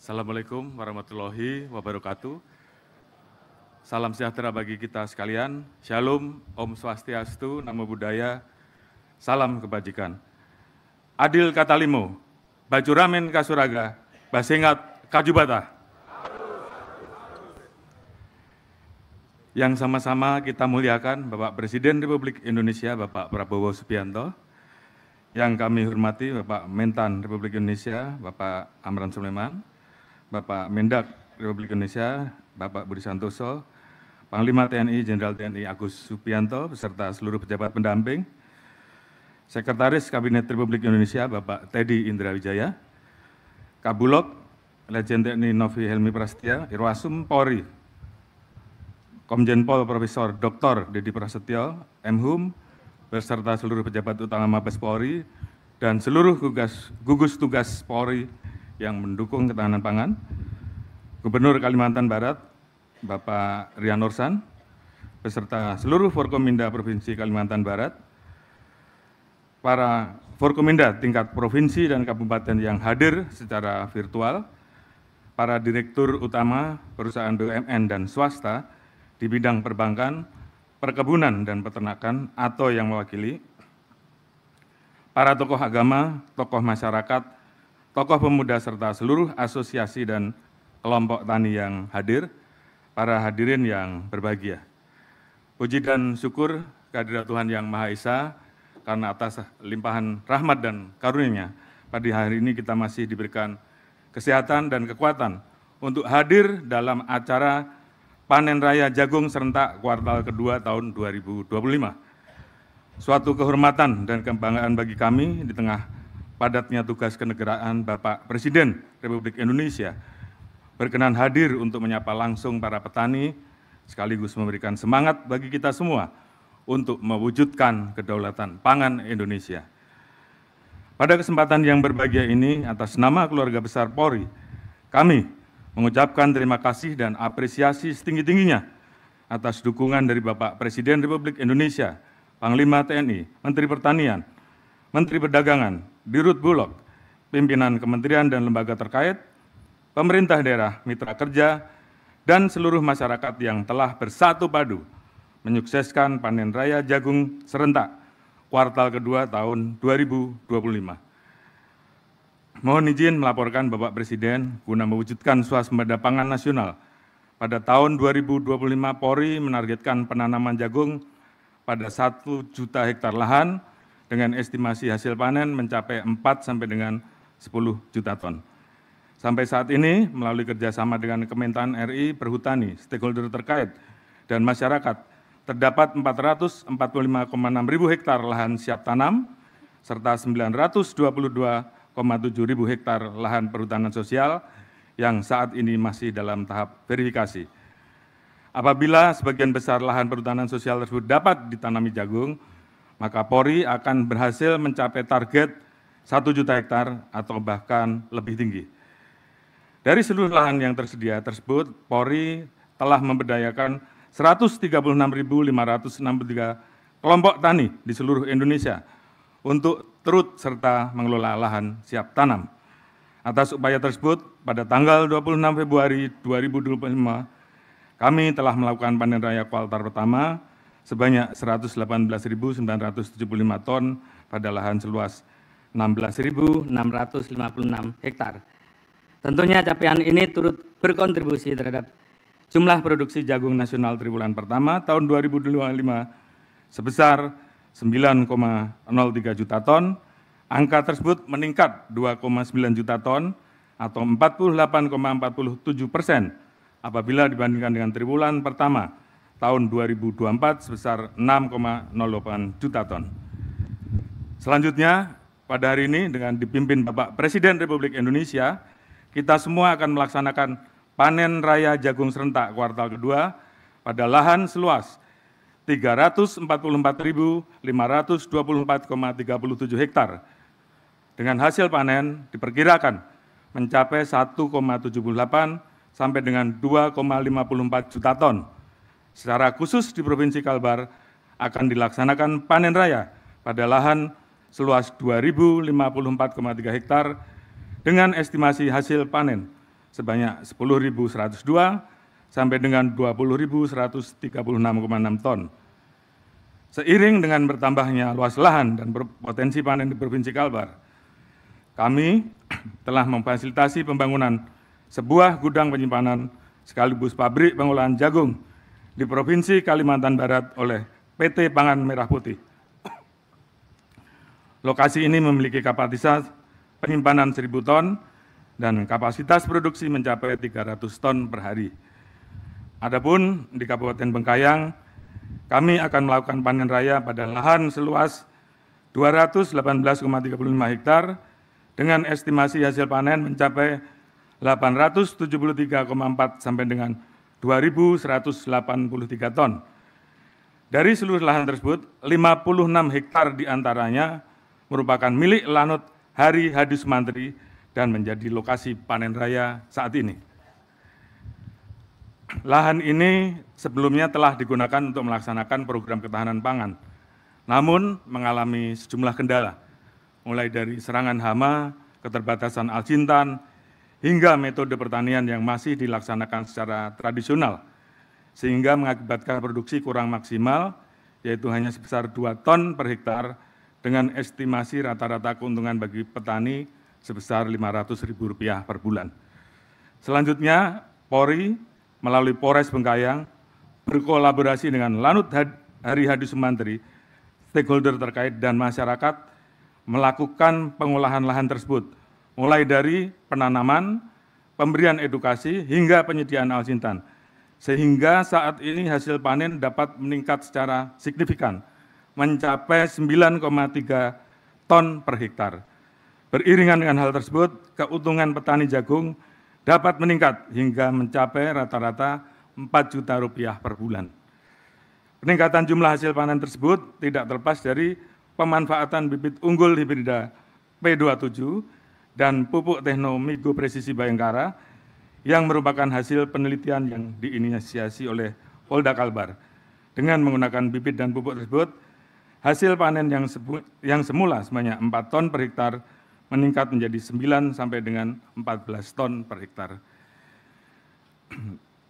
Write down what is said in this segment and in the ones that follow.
Assalamualaikum warahmatullahi wabarakatuh. Salam sejahtera bagi kita sekalian. Shalom, Om Swastiastu, Namo Buddhaya, salam kebajikan. Adil kata limo, baju ramen kasuraga, basengat kajubata. Yang sama-sama kita muliakan Bapak Presiden Republik Indonesia, Bapak Prabowo Subianto. Yang kami hormati Bapak Mentan Republik Indonesia, Bapak Amran Sulaiman. Bapak Mendak Republik Indonesia, Bapak Budi Santoso, Panglima TNI Jenderal TNI Agus Subianto, beserta seluruh pejabat pendamping, Sekretaris Kabinet Republik Indonesia, Bapak Teddy Indra Wijaya, Kabulok, Legend TNI Novi Helmi Prasetya, Irwasum Polri, Komjen Pol Profesor Dr. Dedi Prasetyo, Menhum, beserta seluruh pejabat utama Mabes Polri, dan seluruh gugus tugas Polri yang mendukung ketahanan pangan, Gubernur Kalimantan Barat, Bapak Rian Nursan, beserta seluruh Forkominda Provinsi Kalimantan Barat, para Forkominda tingkat provinsi dan kabupaten yang hadir secara virtual, para direktur utama perusahaan BUMN dan swasta di bidang perbankan, perkebunan dan peternakan atau yang mewakili, para tokoh agama, tokoh masyarakat, tokoh pemuda serta seluruh asosiasi dan kelompok tani yang hadir, para hadirin yang berbahagia. Puji dan syukur kehadirat Tuhan Yang Maha Esa, karena atas limpahan rahmat dan karunia-Nya, pada hari ini kita masih diberikan kesehatan dan kekuatan untuk hadir dalam acara Panen Raya Jagung Serentak kuartal kedua tahun 2025. Suatu kehormatan dan kebanggaan bagi kami di tengah padatnya tugas kenegaraan Bapak Presiden Republik Indonesia berkenan hadir untuk menyapa langsung para petani, sekaligus memberikan semangat bagi kita semua untuk mewujudkan kedaulatan pangan Indonesia. Pada kesempatan yang berbahagia ini, atas nama keluarga besar Polri, kami mengucapkan terima kasih dan apresiasi setinggi-tingginya atas dukungan dari Bapak Presiden Republik Indonesia, Panglima TNI, Menteri Pertanian, Menteri Perdagangan, Dirut Bulog, pimpinan kementerian dan lembaga terkait, pemerintah daerah, mitra kerja, dan seluruh masyarakat yang telah bersatu padu menyukseskan panen raya jagung serentak kuartal kedua tahun 2025. Mohon izin melaporkan Bapak Presiden guna mewujudkan swasembada pangan nasional. Pada tahun 2025 Polri menargetkan penanaman jagung pada 1 juta hektar lahan dengan estimasi hasil panen mencapai 4 sampai dengan 10 juta ton. Sampai saat ini, melalui kerjasama dengan Kementan RI, Perhutani, stakeholder terkait, dan masyarakat, terdapat 445,6 ribu hektar lahan siap tanam, serta 922,7 ribu hektar lahan perhutanan sosial yang saat ini masih dalam tahap verifikasi. Apabila sebagian besar lahan perhutanan sosial tersebut dapat ditanami jagung, maka Polri akan berhasil mencapai target 1 juta hektar atau bahkan lebih tinggi. Dari seluruh lahan yang tersedia tersebut, Polri telah memberdayakan 136.563 kelompok tani di seluruh Indonesia untuk turut serta mengelola lahan siap tanam. Atas upaya tersebut, pada tanggal 26 Februari 2025, kami telah melakukan panen raya kuartal pertama sebanyak 118.975 ton pada lahan seluas 16.656 hektar. Tentunya capaian ini turut berkontribusi terhadap jumlah produksi jagung nasional triwulan pertama tahun 2025 sebesar 9,03 juta ton. Angka tersebut meningkat 2,9 juta ton atau 48,47% apabila dibandingkan dengan triwulan pertama tahun 2024 sebesar 6,08 juta ton. Selanjutnya, pada hari ini dengan dipimpin Bapak Presiden Republik Indonesia, kita semua akan melaksanakan panen raya jagung serentak kuartal kedua pada lahan seluas 344.524,37 hektar. Dengan hasil panen diperkirakan mencapai 1,78 sampai dengan 2,54 juta ton. Secara khusus di Provinsi Kalbar akan dilaksanakan panen raya pada lahan seluas 2.054,3 hektar dengan estimasi hasil panen sebanyak 10.102 sampai dengan 20.136,6 ton. Seiring dengan bertambahnya luas lahan dan berpotensi panen di Provinsi Kalbar, kami telah memfasilitasi pembangunan sebuah gudang penyimpanan sekaligus pabrik pengolahan jagung di Provinsi Kalimantan Barat oleh PT Pangan Merah Putih. Lokasi ini memiliki kapasitas penyimpanan 1.000 ton dan kapasitas produksi mencapai 300 ton per hari. Adapun di Kabupaten Bengkayang, kami akan melakukan panen raya pada lahan seluas 218,35 hektar dengan estimasi hasil panen mencapai 873,4 sampai dengan 2.183 ton. Dari seluruh lahan tersebut, 56 hektar diantaranya merupakan milik Lanut Hari Hadi Sumantri dan menjadi lokasi panen raya saat ini. Lahan ini sebelumnya telah digunakan untuk melaksanakan program ketahanan pangan, namun mengalami sejumlah kendala, mulai dari serangan hama, keterbatasan alsintan, hingga metode pertanian yang masih dilaksanakan secara tradisional, sehingga mengakibatkan produksi kurang maksimal, yaitu hanya sebesar 2 ton per hektar, dengan estimasi rata-rata keuntungan bagi petani sebesar Rp500.000 per bulan. Selanjutnya, Polri melalui Polres Bengkayang berkolaborasi dengan Lanut Hari Hadi Sumantri, stakeholder terkait dan masyarakat melakukan pengolahan lahan tersebut, mulai dari penanaman, pemberian edukasi, hingga penyediaan alsintan, sehingga saat ini hasil panen dapat meningkat secara signifikan, mencapai 9,3 ton per hektar. Beriringan dengan hal tersebut, keuntungan petani jagung dapat meningkat hingga mencapai rata-rata Rp4 juta per bulan. Peningkatan jumlah hasil panen tersebut tidak terlepas dari pemanfaatan bibit unggul hibrida P27 dan pupuk teknomigo presisi Bayangkara yang merupakan hasil penelitian yang diinisiasi oleh Polda Kalbar. Dengan menggunakan bibit dan pupuk tersebut, hasil panen yang semula sebanyak 4 ton per hektar meningkat menjadi 9 sampai dengan 14 ton per hektar.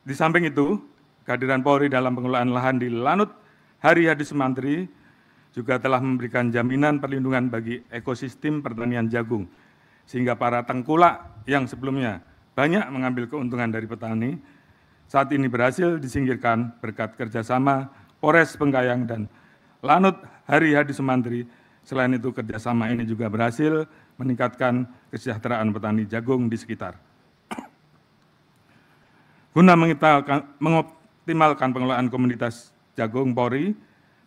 Di samping itu, kehadiran Polri dalam pengelolaan lahan di Lanut Hari Hadi Sumantri juga telah memberikan jaminan perlindungan bagi ekosistem pertanian jagung, sehingga para tengkulak yang sebelumnya banyak mengambil keuntungan dari petani, saat ini berhasil disingkirkan berkat kerjasama Polres Bengkayang dan Lanut Hari Hadi Sumantri. Selain itu, kerjasama ini juga berhasil meningkatkan kesejahteraan petani jagung di sekitar. Guna mengoptimalkan pengelolaan komunitas jagung, Polri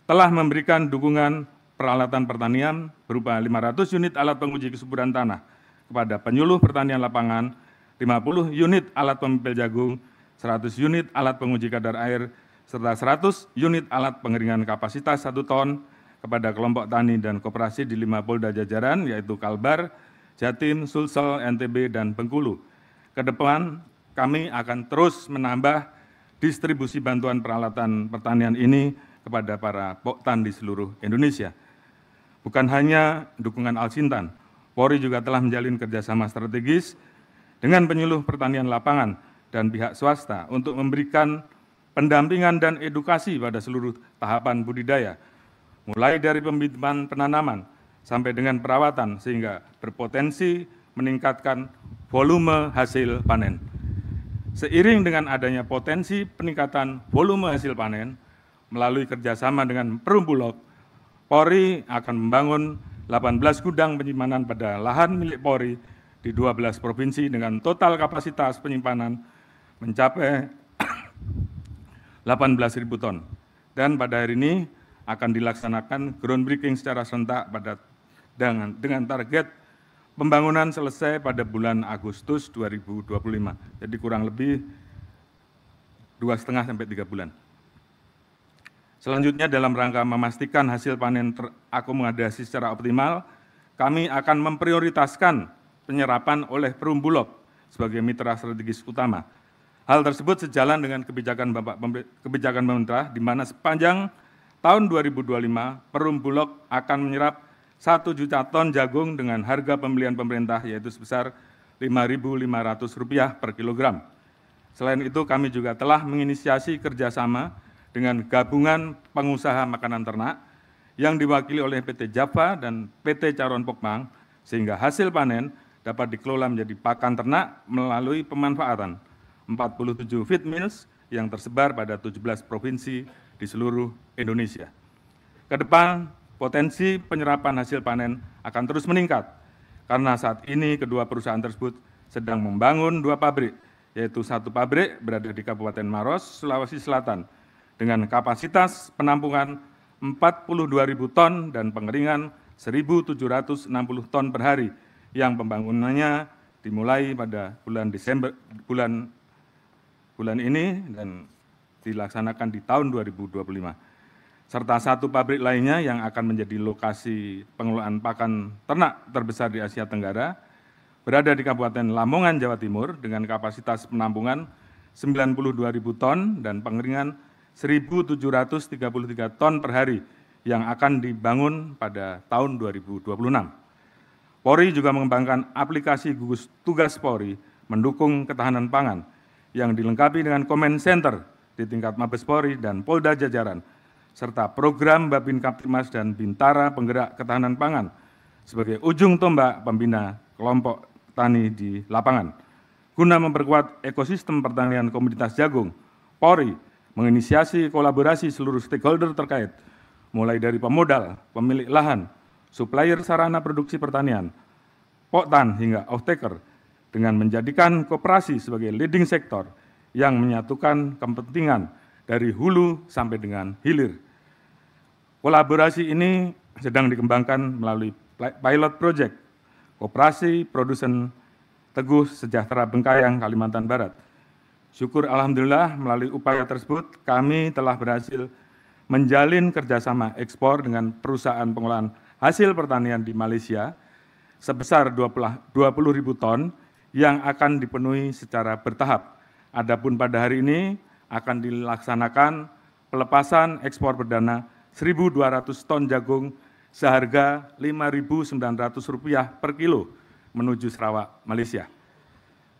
telah memberikan dukungan peralatan pertanian berupa 500 unit alat penguji kesuburan tanah kepada penyuluh pertanian lapangan, 50 unit alat pemipil jagung, 100 unit alat penguji kadar air, serta 100 unit alat pengeringan kapasitas 1 ton kepada kelompok tani dan koperasi di 5 Polda jajaran, yaitu Kalbar, Jatim, Sulsel, NTB, dan Bengkulu. Ke depan, kami akan terus menambah distribusi bantuan peralatan pertanian ini kepada para poktan di seluruh Indonesia. Bukan hanya dukungan alsintan, Polri juga telah menjalin kerjasama strategis dengan penyuluh pertanian lapangan dan pihak swasta untuk memberikan pendampingan dan edukasi pada seluruh tahapan budidaya, mulai dari pembibitan penanaman sampai dengan perawatan, sehingga berpotensi meningkatkan volume hasil panen. Seiring dengan adanya potensi peningkatan volume hasil panen, melalui kerjasama dengan Perum Bulog, Polri akan membangun 18 gudang penyimpanan pada lahan milik Polri di 12 provinsi dengan total kapasitas penyimpanan mencapai 18.000 ton. Dan pada hari ini akan dilaksanakan groundbreaking secara serentak dengan target pembangunan selesai pada bulan Agustus 2025. Jadi kurang lebih 2,5 sampai 3 bulan. Selanjutnya, dalam rangka memastikan hasil panen terakomodasi secara optimal, kami akan memprioritaskan penyerapan oleh Perum Bulog sebagai mitra strategis utama. Hal tersebut sejalan dengan kebijakan pemerintah, di mana sepanjang tahun 2025, Perum Bulog akan menyerap 1 juta ton jagung dengan harga pembelian pemerintah, yaitu sebesar Rp5.500 per kilogram. Selain itu, kami juga telah menginisiasi kerjasama dengan gabungan pengusaha makanan ternak yang diwakili oleh PT Java dan PT Caron Pokmang, sehingga hasil panen dapat dikelola menjadi pakan ternak melalui pemanfaatan 47 feed mills yang tersebar pada 17 provinsi di seluruh Indonesia. Ke depan, potensi penyerapan hasil panen akan terus meningkat, karena saat ini kedua perusahaan tersebut sedang membangun 2 pabrik, yaitu 1 pabrik berada di Kabupaten Maros, Sulawesi Selatan, dengan kapasitas penampungan 42.000 ton dan pengeringan 1.760 ton per hari, yang pembangunannya dimulai pada bulan Desember bulan ini dan dilaksanakan di tahun 2025. Serta 1 pabrik lainnya yang akan menjadi lokasi pengelolaan pakan ternak terbesar di Asia Tenggara, berada di Kabupaten Lamongan, Jawa Timur, dengan kapasitas penampungan 92.000 ton dan pengeringan 1.733 ton per hari, yang akan dibangun pada tahun 2026. Polri juga mengembangkan aplikasi gugus tugas Polri mendukung ketahanan pangan, yang dilengkapi dengan comment center di tingkat Mabes Polri dan Polda jajaran, serta program Babin Kaptimas dan Bintara Penggerak Ketahanan Pangan sebagai ujung tombak pembina kelompok tani di lapangan. Guna memperkuat ekosistem pertanian komoditas jagung, Polri menginisiasi kolaborasi seluruh stakeholder terkait, mulai dari pemodal, pemilik lahan, supplier sarana produksi pertanian, poktan hingga off-taker, dengan menjadikan koperasi sebagai leading sektor yang menyatukan kepentingan dari hulu sampai dengan hilir. Kolaborasi ini sedang dikembangkan melalui pilot project Koperasi Produsen Teguh Sejahtera Bengkayang, Kalimantan Barat. Syukur alhamdulillah, melalui upaya tersebut kami telah berhasil menjalin kerjasama ekspor dengan perusahaan pengolahan hasil pertanian di Malaysia sebesar 20.000 ton yang akan dipenuhi secara bertahap. Adapun pada hari ini akan dilaksanakan pelepasan ekspor perdana 1.200 ton jagung seharga Rp5.900 per kilo menuju Sarawak, Malaysia.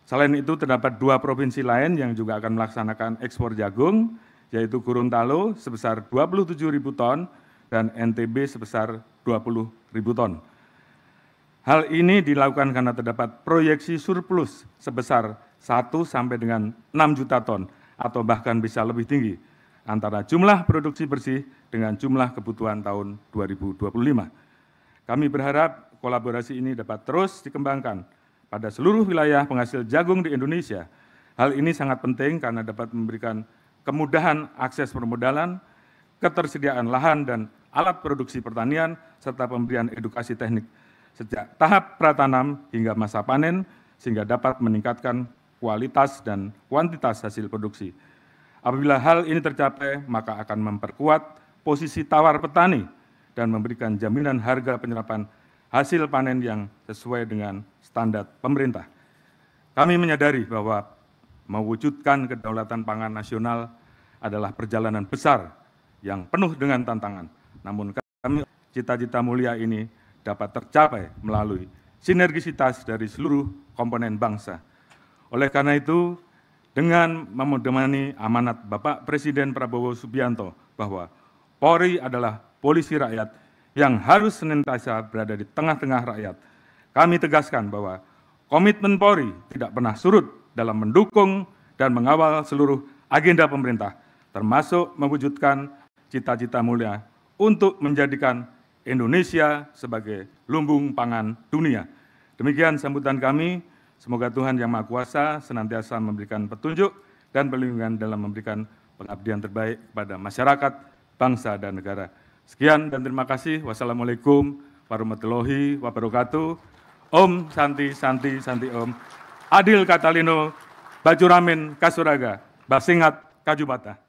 Selain itu, terdapat 2 provinsi lain yang juga akan melaksanakan ekspor jagung, yaitu Gorontalo sebesar 27.000 ton dan NTB sebesar 20.000 ton. Hal ini dilakukan karena terdapat proyeksi surplus sebesar 1 sampai dengan 6 juta ton atau bahkan bisa lebih tinggi antara jumlah produksi bersih dengan jumlah kebutuhan tahun 2025. Kami berharap kolaborasi ini dapat terus dikembangkan pada seluruh wilayah penghasil jagung di Indonesia. Hal ini sangat penting karena dapat memberikan kemudahan akses permodalan, ketersediaan lahan dan alat produksi pertanian, serta pemberian edukasi teknik sejak tahap pratanam hingga masa panen, sehingga dapat meningkatkan kualitas dan kuantitas hasil produksi. Apabila hal ini tercapai, maka akan memperkuat posisi tawar petani dan memberikan jaminan harga penyerapan hasil panen yang sesuai dengan standar pemerintah. Kami menyadari bahwa mewujudkan kedaulatan pangan nasional adalah perjalanan besar yang penuh dengan tantangan. Namun kami cita-cita mulia ini dapat tercapai melalui sinergisitas dari seluruh komponen bangsa. Oleh karena itu, dengan memedomani amanat Bapak Presiden Prabowo Subianto bahwa Polri adalah polisi rakyat yang harus senantiasa berada di tengah-tengah rakyat, kami tegaskan bahwa komitmen Polri tidak pernah surut dalam mendukung dan mengawal seluruh agenda pemerintah, termasuk mewujudkan cita-cita mulia untuk menjadikan Indonesia sebagai lumbung pangan dunia. Demikian sambutan kami. Semoga Tuhan Yang Maha Kuasa senantiasa memberikan petunjuk dan perlindungan dalam memberikan pengabdian terbaik kepada masyarakat, bangsa, dan negara. Sekian dan terima kasih. Wassalamualaikum warahmatullahi wabarakatuh. Om Santi Santi Santi Om. Adil Katalino, Bajuramin Kasuraga, Basingat Kajubata.